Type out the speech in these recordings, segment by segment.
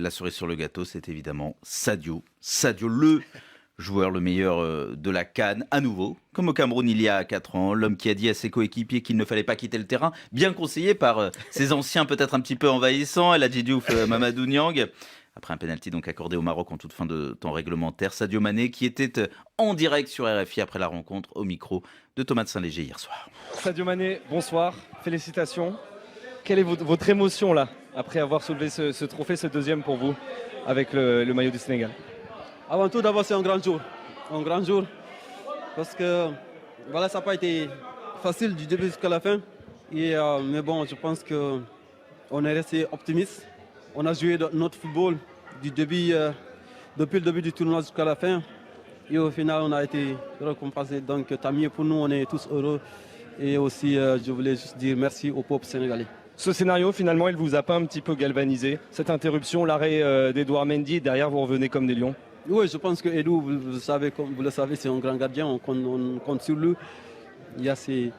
La cerise sur le gâteau, c'est évidemment Sadio. Sadio, le joueur le meilleur de la CAN, à nouveau, comme au Cameroun il y a 4 ans, l'homme qui a dit à ses coéquipiers qu'il ne fallait pas quitter le terrain, bien conseillé par ses anciens peut-être un petit peu envahissants, El Hadji Diouf, Mamadou Niang. Après un pénalty donc accordé au Maroc en toute fin de temps réglementaire, Sadio Mané qui était en direct sur RFI après la rencontre au micro de Thomas de Saint-Léger hier soir. Sadio Mané, bonsoir, félicitations. Quelle est votre émotion là, après avoir soulevé ce trophée, ce deuxième pour vous, avec le maillot du Sénégal? Avant tout, d'abord, c'est un grand jour, parce que voilà, ça n'a pas été facile du début jusqu'à la fin. Mais bon, je pense qu'on est resté optimiste. On a joué notre football depuis le début du tournoi jusqu'à la fin. Et au final, on a été récompensé. Donc, tant mieux pour nous, on est tous heureux. Et aussi, je voulais juste dire merci au peuple sénégalais. Ce scénario, finalement, il vous a pas un petit peu galvanisé? Cette interruption, l'arrêt d'Edouard Mendy, et derrière, vous revenez comme des lions? Oui, je pense que Edou, vous le savez, c'est un grand gardien, on compte sur lui. Il y a ces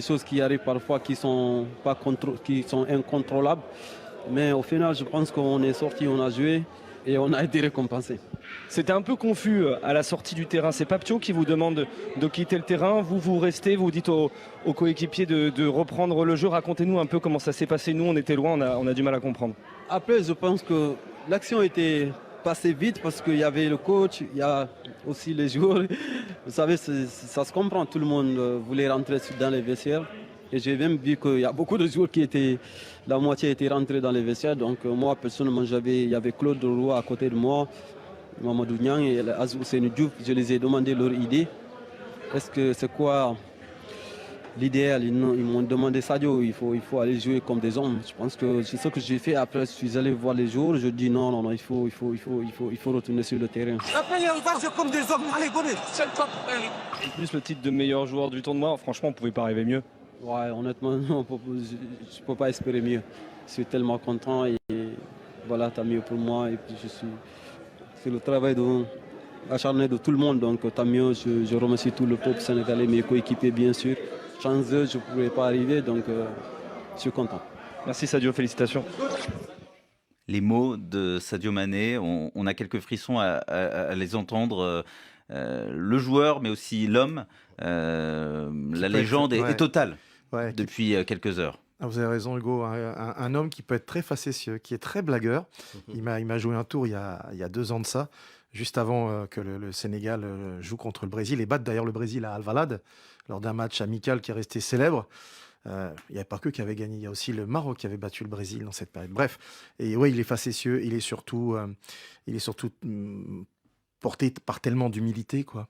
choses qui arrivent parfois qui sont incontrôlables. Mais au final, je pense qu'on est sorti, on a joué et on a été récompensé. C'était un peu confus à la sortie du terrain. C'est Papio qui vous demande de quitter le terrain. Vous restez, vous dites aux coéquipiers de reprendre le jeu. Racontez-nous un peu comment ça s'est passé. Nous, on était loin, on a du mal à comprendre. Après, je pense que l'action était passée vite parce qu'il y avait le coach, il y a aussi les joueurs. Vous savez, ça se comprend. Tout le monde voulait rentrer dans les vestiaires. Et j'ai même vu qu'il y a beaucoup de joueurs la moitié était rentrée dans les vestiaires. Donc moi, personnellement, il y avait Claude Leroy à côté de moi, Mamadou Niang et Azou Diouf. Je les ai demandé leur idée. Est-ce que c'est quoi l'idéal? Ils m'ont demandé Sadio, il faut aller jouer comme des hommes. Je pense que c'est ce que j'ai fait. Après, je suis allé voir les joueurs. Je dis non, il faut retourner sur le terrain. Appelez, on va jouer comme des hommes. Allez, venez, c'est le top. En plus, le titre de meilleur joueur du tournoi, franchement, on ne pouvait pas rêver mieux. Ouais, honnêtement, non, je ne peux pas espérer mieux. Je suis tellement content et voilà, tant mieux pour moi. Et puis c'est le travail acharné de tout le monde, donc tant mieux. Je remercie tout le peuple sénégalais, mes coéquipiers bien sûr. Sans eux, je ne pourrais pas arriver, donc je suis content. Merci Sadio, félicitations. Les mots de Sadio Mané, on a quelques frissons à les entendre. Le joueur, mais aussi l'homme, la légende est totale depuis quelques heures. Vous avez raison Hugo, un homme qui peut être très facétieux, qui est très blagueur. Il m'a joué un tour il y a 2 ans de ça, juste avant que le Sénégal joue contre le Brésil et batte d'ailleurs le Brésil à Alvalade lors d'un match amical qui est resté célèbre. Il n'y avait pas que qui avait gagné, il y a aussi le Maroc qui avait battu le Brésil dans cette période. Bref, et ouais, il est facétieux, il est surtout porté par tellement d'humilité, quoi.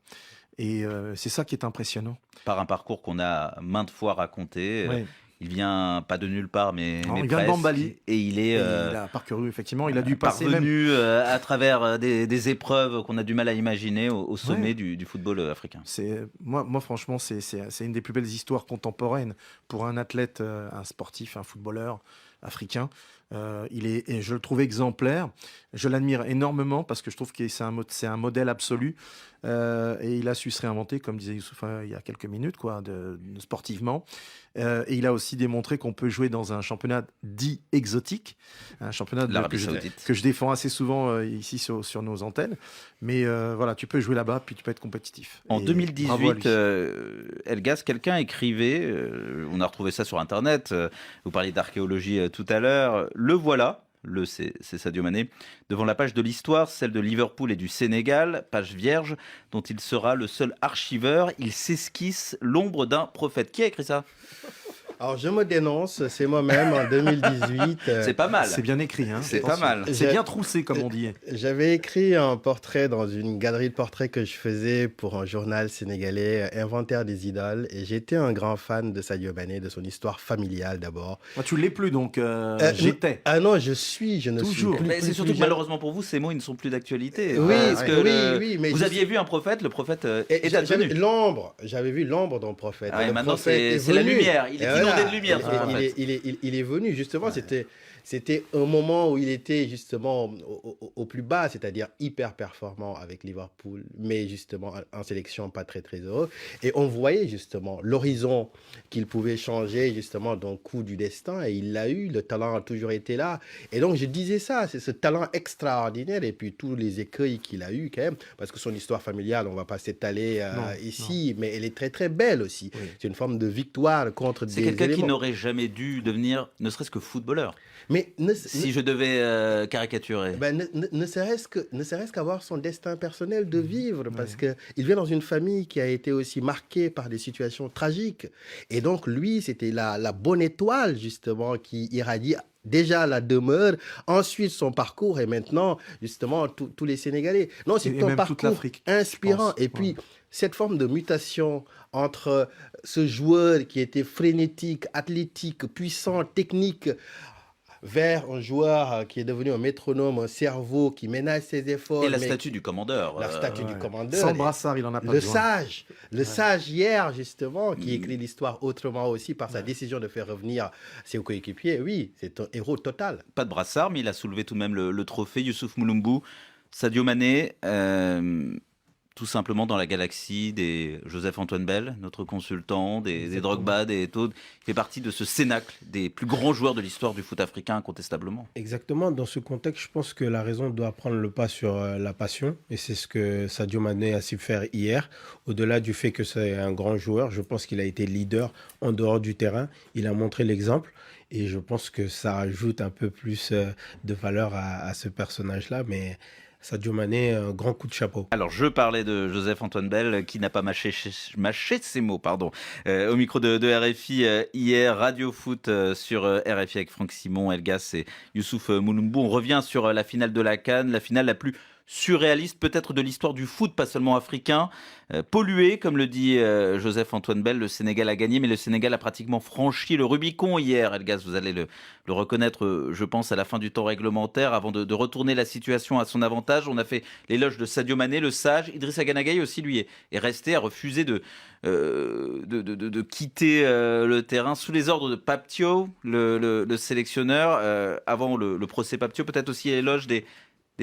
Et c'est ça qui est impressionnant. Par un parcours qu'on a maintes fois raconté. Ouais. Il vient pas de nulle part, mais Il vient de Bambali. Et il a parcouru, effectivement, il a dû passer parvenu à travers des épreuves qu'on a du mal à imaginer au sommet du football africain. Moi, franchement, c'est une des plus belles histoires contemporaines pour un athlète, un sportif, un footballeur africain. Je le trouve exemplaire. Je l'admire énormément parce que je trouve que c'est un modèle absolu. Et il a su se réinventer, comme disait Youssouf il y a quelques minutes, sportivement. Et il a aussi démontré qu'on peut jouer dans un championnat dit exotique, un championnat que je défends assez souvent ici sur nos antennes. Mais voilà, tu peux jouer là-bas, puis tu peux être compétitif. En 2018, Elgas, quelqu'un écrivait, on a retrouvé ça sur Internet, vous parliez d'archéologie tout à l'heure, le voilà. C'est Sadio Mané, devant la page de l'histoire, celle de Liverpool et du Sénégal, page vierge, dont il sera le seul archiveur. Il s'esquisse l'ombre d'un prophète. Qui a écrit ça ? Alors je me dénonce, c'est moi-même en 2018. C'est pas mal. C'est bien écrit, hein. C'est pas mal. C'est bien troussé, comme on dit. J'avais écrit un portrait dans une galerie de portraits que je faisais pour un journal sénégalais, Inventaire des idoles. Et j'étais un grand fan de Sadio Mané, de son histoire familiale d'abord. Tu ne l'es plus, donc j'étais. Ah non, je ne suis toujours. plus. Mais c'est surtout que malheureusement pour vous, ces mots ils ne sont plus d'actualité. Oui, mais vous aviez vu un prophète, le prophète est advenu. J'avais vu l'ombre d'un prophète. Et maintenant c'est la lumière. Il est inondé de lumière. Il est venu, justement, c'était un moment où il était justement au plus bas, c'est-à-dire hyper performant avec Liverpool, mais justement en sélection pas très très heureux. Et on voyait justement l'horizon qu'il pouvait changer justement d'un coup du destin, et il l'a eu, le talent a toujours été là. Et donc je disais ça, c'est ce talent extraordinaire et puis tous les écueils qu'il a eu quand même, parce que son histoire familiale, on va pas s'étaler ici, mais elle est très très belle aussi. Oui. C'est une forme de victoire contre C'est des quelqu'un qui éléments. n'aurait jamais dû devenir, ne serait-ce que footballeur, Mais si je devais caricaturer. ne serait-ce qu'avoir son destin personnel de vivre, parce que il vient dans une famille qui a été aussi marquée par des situations tragiques. Et donc, lui, c'était la bonne étoile, justement, qui irradie déjà la demeure, ensuite son parcours, et maintenant, justement, tous les Sénégalais. Non, c'est Et un même toute parcours l'Afrique, je inspirant. pense. Et puis, cette forme de mutation entre ce joueur qui était frénétique, athlétique, puissant, technique, vers un joueur qui est devenu un métronome, un cerveau qui ménage ses efforts. Et la mais statue du commandeur. la statue du Ouais. commandeur. Sans et brassard, il en a pas le besoin. sage, le sage hier, justement, qui écrit l'histoire autrement aussi par sa décision de faire revenir ses coéquipiers. Oui, c'est un héros total. Pas de brassard, mais il a soulevé tout de même le trophée. Youssouf Moulumbu, Sadio Mané, tout simplement dans la galaxie des Joseph-Antoine Bell, notre consultant, des Drogba, des Eto'o. Il fait partie de ce cénacle des plus grands joueurs de l'histoire du foot africain, incontestablement. Exactement, dans ce contexte, je pense que la raison doit prendre le pas sur la passion, et c'est ce que Sadio Mané a su faire hier. Au-delà du fait que c'est un grand joueur, je pense qu'il a été leader en dehors du terrain, il a montré l'exemple, et je pense que ça rajoute un peu plus de valeur à ce personnage-là, mais Sadio Mané, un grand coup de chapeau. Alors, je parlais de Joseph-Antoine Bell, qui n'a pas mâché ses mots, pardon, au micro de RFI hier, Radio Foot sur RFI avec Franck Simon, Elgas et Youssouf Moulumbu. On revient sur la finale de la CAN, la finale la plus surréaliste peut-être de l'histoire du foot, pas seulement africain. Pollué, comme le dit Joseph-Antoine Bell, le Sénégal a gagné, mais le Sénégal a pratiquement franchi le Rubicon hier. Elgas, vous allez le reconnaître, je pense, à la fin du temps réglementaire, avant de retourner la situation à son avantage. On a fait l'éloge de Sadio Mané, le sage. Idrissa Gana Gueye aussi, lui, est resté, a refusé de quitter le terrain sous les ordres de Pape Thiaw, le sélectionneur. Avant le procès Pape Thiaw, peut-être aussi l'éloge des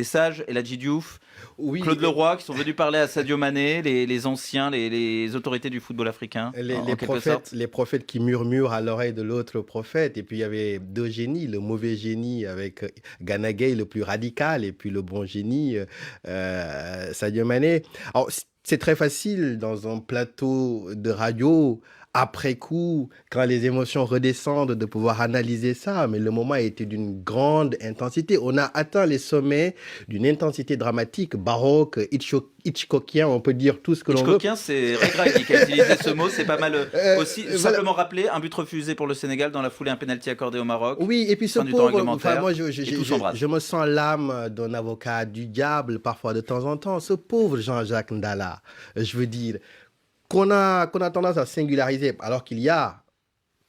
sages, Eladji Diouf, Oui, Claude Leroy, qui sont venus parler à Sadio Mané, les anciens, les autorités du football africain. les prophètes qui murmurent à l'oreille de l'autre prophète. Et puis il y avait deux génies, le mauvais génie avec Gana Gueye, le plus radical, et puis le bon génie, Sadio Mané. Alors, c'est très facile dans un plateau de radio, après coup, quand les émotions redescendent, de pouvoir analyser ça. Mais le moment a été d'une grande intensité. On a atteint les sommets d'une intensité dramatique, baroque, Hitchcockien, on peut dire tout ce que l'on veut. Hitchcockien, c'est Regragui qui a utilisé ce mot, c'est pas mal aussi. Voilà. Simplement rappeler, un but refusé pour le Sénégal, dans la foulée un pénalty accordé au Maroc. Oui, et puis ce Fin du temps pauvre, réglementaire, moi, et tout s'embrasse. je me sens l'âme d'un avocat du diable, parfois de temps en temps. Ce pauvre Jean-Jacques Ndala, je veux dire, qu'on a tendance à singulariser, alors qu'il y a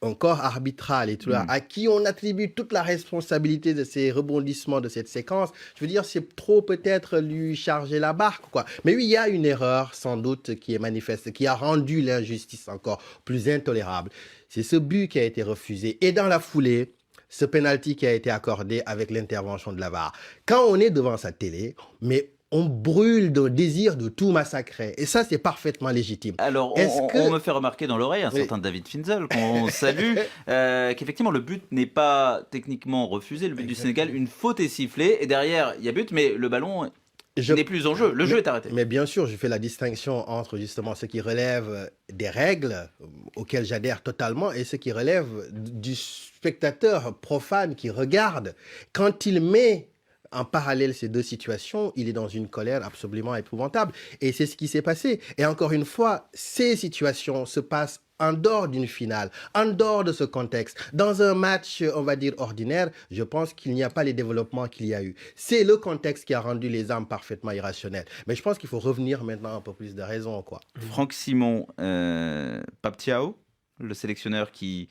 un corps arbitral et tout là, à qui on attribue toute la responsabilité de ces rebondissements de cette séquence. Je veux dire, c'est trop peut-être lui charger la barque, quoi. Mais oui, il y a une erreur, sans doute, qui est manifeste, qui a rendu l'injustice encore plus intolérable. C'est ce but qui a été refusé. Et dans la foulée, ce penalty qui a été accordé avec l'intervention de la VAR. Quand on est devant sa télé, mais on brûle de désir de tout massacrer. Et ça, c'est parfaitement légitime. Alors, on me fait remarquer dans l'oreille, un certain David Finzel, qu'on salue, qu'effectivement, le but n'est pas techniquement refusé. Le but du Sénégal, une faute est sifflée. Et derrière, il y a but, mais le ballon n'est plus en jeu. Le jeu est arrêté. Mais bien sûr, je fais la distinction entre justement ce qui relève des règles, auxquelles j'adhère totalement, et ce qui relève du spectateur profane qui regarde. Quand il met en parallèle ces deux situations, il est dans une colère absolument épouvantable. Et c'est ce qui s'est passé. Et encore une fois, ces situations se passent en dehors d'une finale, en dehors de ce contexte. Dans un match, on va dire, ordinaire, je pense qu'il n'y a pas les développements qu'il y a eu. C'est le contexte qui a rendu les âmes parfaitement irrationnelles. Mais je pense qu'il faut revenir maintenant un peu plus de raison, quoi. Franck Simon, Pape Thiaw, le sélectionneur qui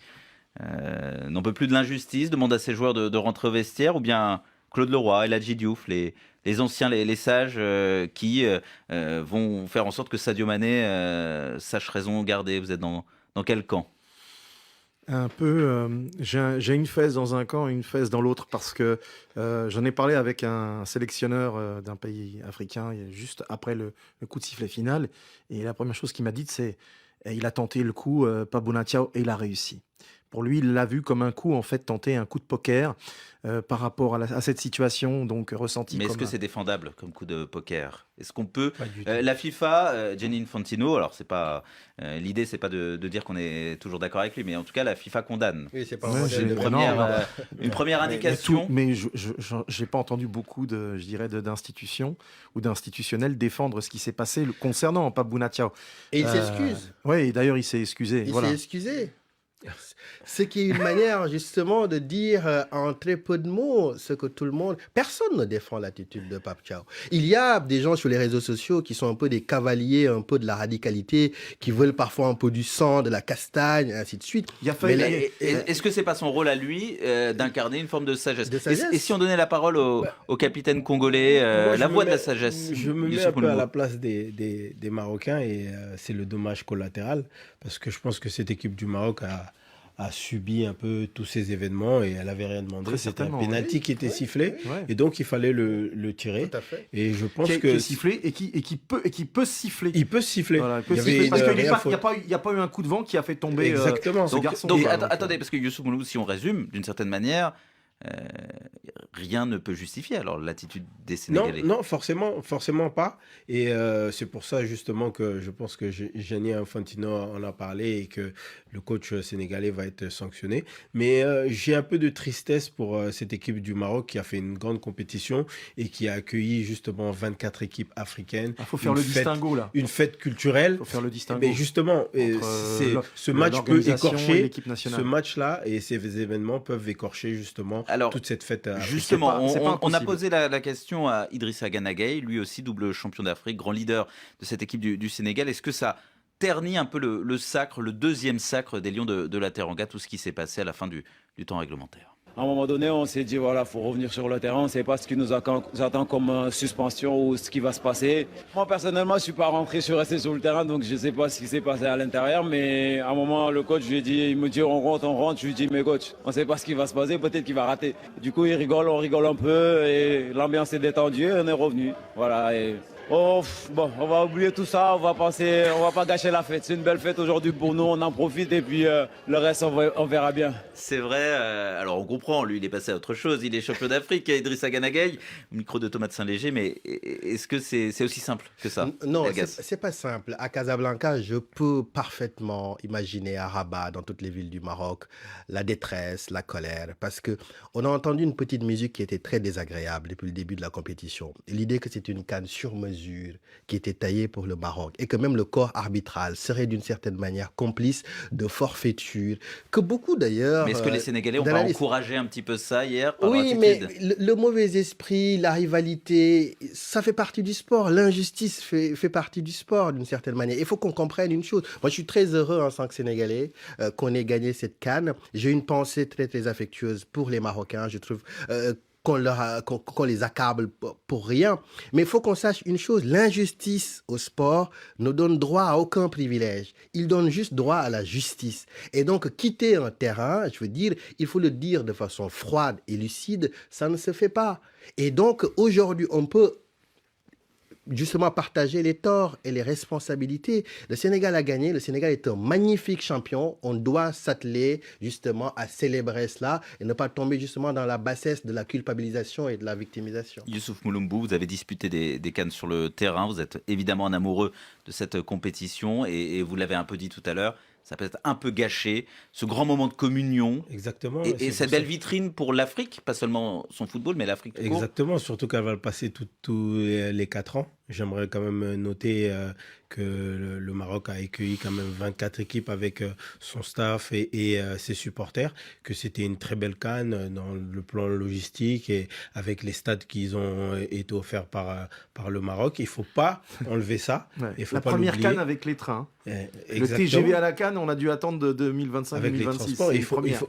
n'en peut plus de l'injustice, demande à ses joueurs de rentrer au vestiaire, ou bien Claude Leroy, Eladji Diouf, les anciens, les sages qui vont faire en sorte que Sadio Mané sache raison garder. Vous êtes dans quel camp ? Un peu, j'ai une fesse dans un camp et une fesse dans l'autre parce que j'en ai parlé avec un sélectionneur d'un pays africain juste après le coup de sifflet final. Et la première chose qu'il m'a dit, c'est il a tenté le coup Pabuna Thiaw et il a réussi. Pour lui, il l'a vu comme un coup, en fait, tenter un coup de poker par rapport à cette situation, donc ressentie Mais est-ce comme que c'est défendable comme coup de poker? Est-ce qu'on peut Pas du tout. la FIFA, Gianni Infantino, alors c'est pas l'idée, c'est pas de dire qu'on est toujours d'accord avec lui, mais en tout cas la FIFA condamne. Oui, c'est pas Ouais, un j'ai modèle de vraiment- Une première indication. Mais je n'ai pas entendu beaucoup d'institutions ou d'institutionnels défendre ce qui s'est passé concernant Pabuna Thiaw. Et il s'excuse. Oui, et d'ailleurs, il s'est excusé. Il Voilà. s'est excusé. Ce qui est une manière justement de dire en très peu de mots ce que tout le monde... Personne ne défend l'attitude de Pape Thiaw. Il y a des gens sur les réseaux sociaux qui sont un peu des cavaliers, un peu de la radicalité, qui veulent parfois un peu du sang, de la castagne, ainsi de suite. Il a failli- Mais là- Est-ce que c'est pas son rôle à lui d'incarner une forme de sagesse? De sagesse. Et si on donnait la parole au capitaine congolais, Moi, je la me voix de mets- la sagesse? Je me mets Youssouf un peu à Mouloumou. la place des Marocains et c'est le dommage collatéral parce que je pense que cette équipe du Maroc a subi un peu tous ces événements et elle n'avait rien demandé. Très C'était un certainement, pénalty qui était sifflé Ouais. et donc il fallait le tirer. Tout à fait. Et je pense Qui que est sifflé et qui peut siffler. il peut siffler. Voilà, il peut Il y siffler avait parce une qu'il réelle faute. n'y a pas eu un coup de vent qui a fait tomber Exactement. ce garçon. Donc, Voilà, attendez, parce que Youssouf Mouloumou, si on résume, d'une certaine manière, rien ne peut justifier alors l'attitude des Non, Sénégalais. non, forcément pas. Et c'est pour ça justement que je pense que Gianni Infantino en a parlé et que le coach sénégalais va être sanctionné. Mais j'ai un peu de tristesse pour cette équipe du Maroc qui a fait une grande compétition et qui a accueilli justement 24 équipes africaines. Il faut faire Une le fête- distinguo là. Une fête culturelle. Il faut faire le distinguo. Mais justement, entre, ce match peut l'organisation et écorcher l'équipe nationale. ce match-là et ces événements peuvent écorcher justement Alors, toute cette fête africaine. Justement, C'est pas on a impossible. posé la question à Idrissa Gana Gueye, lui aussi double champion d'Afrique, grand leader de cette équipe du Sénégal. Est-ce que ça ternit un peu le sacre, le deuxième sacre des Lions de la Teranga, tout ce qui s'est passé à la fin du temps réglementaire? À un moment donné, on s'est dit, voilà, faut revenir sur le terrain. On ne sait pas ce qui nous attend comme suspension ou ce qui va se passer. Moi, personnellement, je ne suis pas rentré, je suis resté sur le terrain, donc je ne sais pas ce qui s'est passé à l'intérieur. Mais à un moment, le coach, il me dit, on rentre. Je lui dis, mais coach, on ne sait pas ce qui va se passer, peut-être qu'il va rater. Du coup, il rigole, on rigole un peu et l'ambiance est détendue et on est revenu. Voilà. Et... Oh, bon, on va oublier tout ça, on va pas gâcher la fête. C'est une belle fête aujourd'hui pour nous, on en profite et puis le reste, on verra bien. C'est vrai, alors on comprend, lui il est passé à autre chose, il est champion d'Afrique, Idrissa Gana Gueye, au micro de Thomas de Saint-Léger, mais est-ce que c'est aussi simple que ça? Non, Elgas c'est pas simple. À Casablanca, je peux parfaitement imaginer à Rabat, dans toutes les villes du Maroc, la détresse, la colère, parce que on a entendu une petite musique qui était très désagréable depuis le début de la compétition. L'idée que c'est une CAN sur mesure qui était taillée pour le Maroc et que même le corps arbitral serait d'une certaine manière complice de forfaiture, que beaucoup d'ailleurs... Mais est-ce que les Sénégalais ont pas d'analystes- encouragé un petit peu ça hier par Oui, leur mais attitude? le mauvais esprit, la rivalité, ça fait partie du sport. L'injustice fait partie du sport d'une certaine manière. Il faut qu'on comprenne une chose. Moi, je suis très heureux en tant que Sénégalais qu'on ait gagné cette CAN. J'ai une pensée très, très affectueuse pour les Marocains. Je trouve qu'on les accable pour rien. Mais il faut qu'on sache une chose. L'injustice au sport ne donne droit à aucun privilège. Il donne juste droit à la justice. Et donc, quitter un terrain, je veux dire, il faut le dire de façon froide et lucide, ça ne se fait pas. Et donc, aujourd'hui, on peut justement partager les torts et les responsabilités. Le Sénégal a gagné, le Sénégal est un magnifique champion. On doit s'atteler justement à célébrer cela et ne pas tomber justement dans la bassesse de la culpabilisation et de la victimisation. Youssouf Mouloumou, vous avez disputé des CAN sur le terrain, vous êtes évidemment un amoureux de cette compétition et vous l'avez un peu dit tout à l'heure, ça peut être un peu gâché, ce grand moment de communion Exactement. et c'est cette pour belle ça. vitrine pour l'Afrique, pas seulement son football, mais l'Afrique tout court. Exactement, surtout qu'elle va le passer tous les 4 ans. J'aimerais quand même noter que le Maroc a accueilli quand même 24 équipes avec son staff et ses supporters, que c'était une très belle CAN dans le plan logistique et avec les stades qui ont été offerts par le Maroc. Il ne faut pas enlever ça. Ouais. Il faut La pas première l'oublier. CAN avec les trains. Le Exactement. TGV à la Cannes, on a dû attendre de Avec les 2025-2026. transports,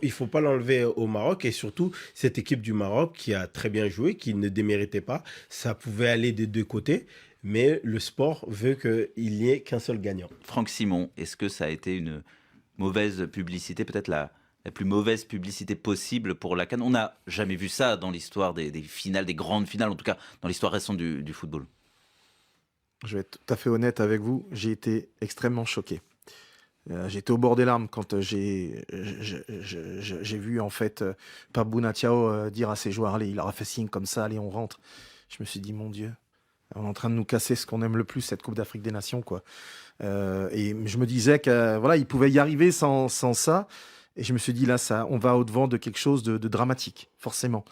il faut pas l'enlever au Maroc et surtout cette équipe du Maroc qui a très bien joué, qui ne déméritait pas. Ça pouvait aller des deux côtés, mais le sport veut qu'il n'y ait qu'un seul gagnant. Franck Simon, est-ce que ça a été une mauvaise publicité, peut-être la la plus mauvaise publicité possible pour la CAN. On n'a jamais vu ça dans l'histoire des finales, des grandes finales, en tout cas dans l'histoire récente du football. Je vais être tout à fait honnête avec vous, j'ai été extrêmement choqué. J'étais au bord des larmes quand j'ai vu en fait Pape Bouna Thiaw dire à ses joueurs, allez, il leur a fait signe comme ça, allez, on rentre. Je me suis dit, mon Dieu, on est en train de nous casser ce qu'on aime le plus, cette Coupe d'Afrique des Nations, quoi. Et je me disais que voilà, il pouvait y arriver sans ça. Et je me suis dit, là, on va au-devant de quelque chose de dramatique, forcément.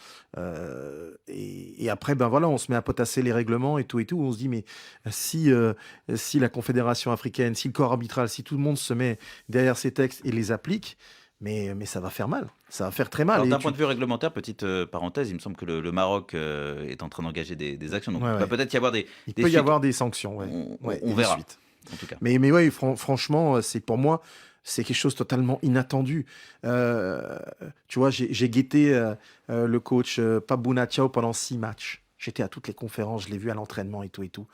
Et après, ben voilà, on se met à potasser les règlements et tout. On se dit, mais si la Confédération africaine, si le corps arbitral, si tout le monde se met derrière ces textes et les applique, mais ça va faire mal. Ça va faire très mal. D'un point de vue réglementaire, petite parenthèse, il me semble que le Maroc est en train d'engager des actions. Donc, il va peut-être y avoir il peut y avoir des sanctions. On verra, en tout cas. Mais ouais, franchement, c'est pour moi... C'est quelque chose de totalement inattendu. Tu vois, j'ai guetté le coach Pape Bouna Thiaw pendant 6 matchs. J'étais à toutes les conférences, je l'ai vu à l'entraînement et tout.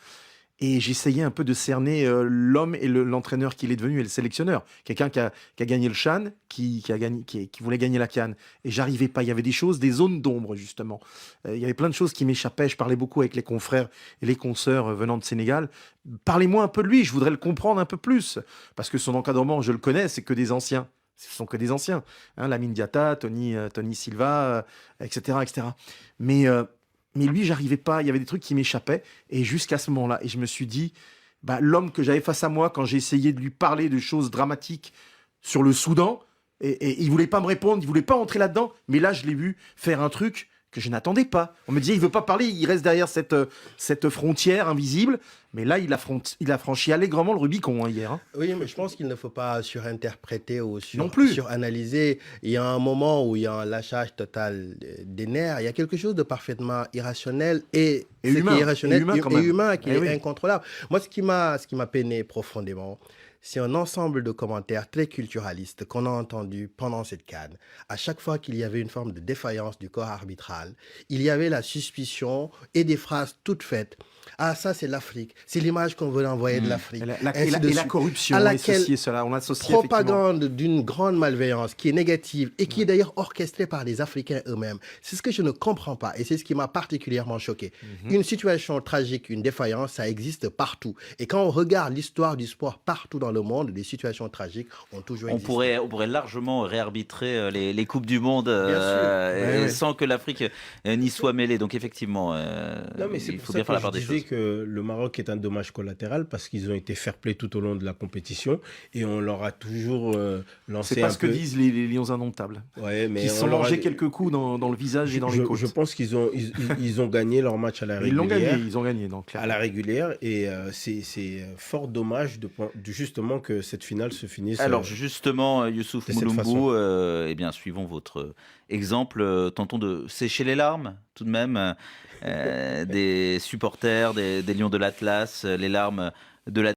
Et j'essayais un peu de cerner l'homme et l'entraîneur qu'il est devenu et le sélectionneur. Quelqu'un qui a gagné le CHAN, qui voulait gagner la CAN. Et j'arrivais pas. Il y avait des choses, des zones d'ombre, justement. Il y avait plein de choses qui m'échappaient. Je parlais beaucoup avec les confrères et les consoeurs venant de Sénégal. Parlez-moi un peu de lui, je voudrais le comprendre un peu plus. Parce que son encadrement, je le connais, c'est que des anciens. Ce sont que des anciens. Lamine Diatta, Tony Silva, etc. Mais lui, j'arrivais pas. Il y avait des trucs qui m'échappaient. Et jusqu'à ce moment-là, et je me suis dit, l'homme que j'avais face à moi, quand j'ai essayé de lui parler de choses dramatiques sur le Soudan, et il voulait pas me répondre, il voulait pas entrer là-dedans. Mais là, je l'ai vu faire un truc que je n'attendais pas. On me disait, il veut pas parler, il reste derrière cette frontière invisible. Mais là, il a franchi allègrement le Rubicon hier. Oui, mais je pense qu'il ne faut pas surinterpréter ou suranalyser. Il y a un moment où il y a un lâchage total des nerfs. Il y a quelque chose de parfaitement irrationnel et humain qui est incontrôlable. Moi, ce qui m'a peiné profondément, c'est un ensemble de commentaires très culturalistes qu'on a entendus pendant cette CAN. À chaque fois qu'il y avait une forme de défaillance du corps arbitral, il y avait la suspicion et des phrases toutes faites. Ah, ça, c'est l'Afrique. C'est l'image qu'on veut envoyer de l'Afrique. Et la corruption, cela, on associe propagande d'une grande malveillance qui est négative et qui est d'ailleurs orchestrée par les Africains eux-mêmes. C'est ce que je ne comprends pas et c'est ce qui m'a particulièrement choqué. Une situation tragique, une défaillance, ça existe partout. Et quand on regarde l'histoire du sport partout dans le monde, des situations tragiques ont toujours existé. On pourrait largement réarbitrer les Coupes du Monde sans que l'Afrique n'y soit mêlée. Donc effectivement, il faut bien faire la part des choses. Que le Maroc est un dommage collatéral parce qu'ils ont été fair-play tout au long de la compétition et on leur a toujours lancé c'est pas ce que disent les lions indomptables. Ouais, mais ils se sont mangés quelques coups dans le visage et dans les côtes. Je pense qu'ils ont gagné leur match à la régulière. Ils ont gagné donc à la régulière et c'est fort dommage justement que cette finale se finisse. Alors justement, Youssouf Moulombou, suivons votre exemple, tentons de sécher les larmes tout de même des supporters des Lions de l'Atlas, les larmes de la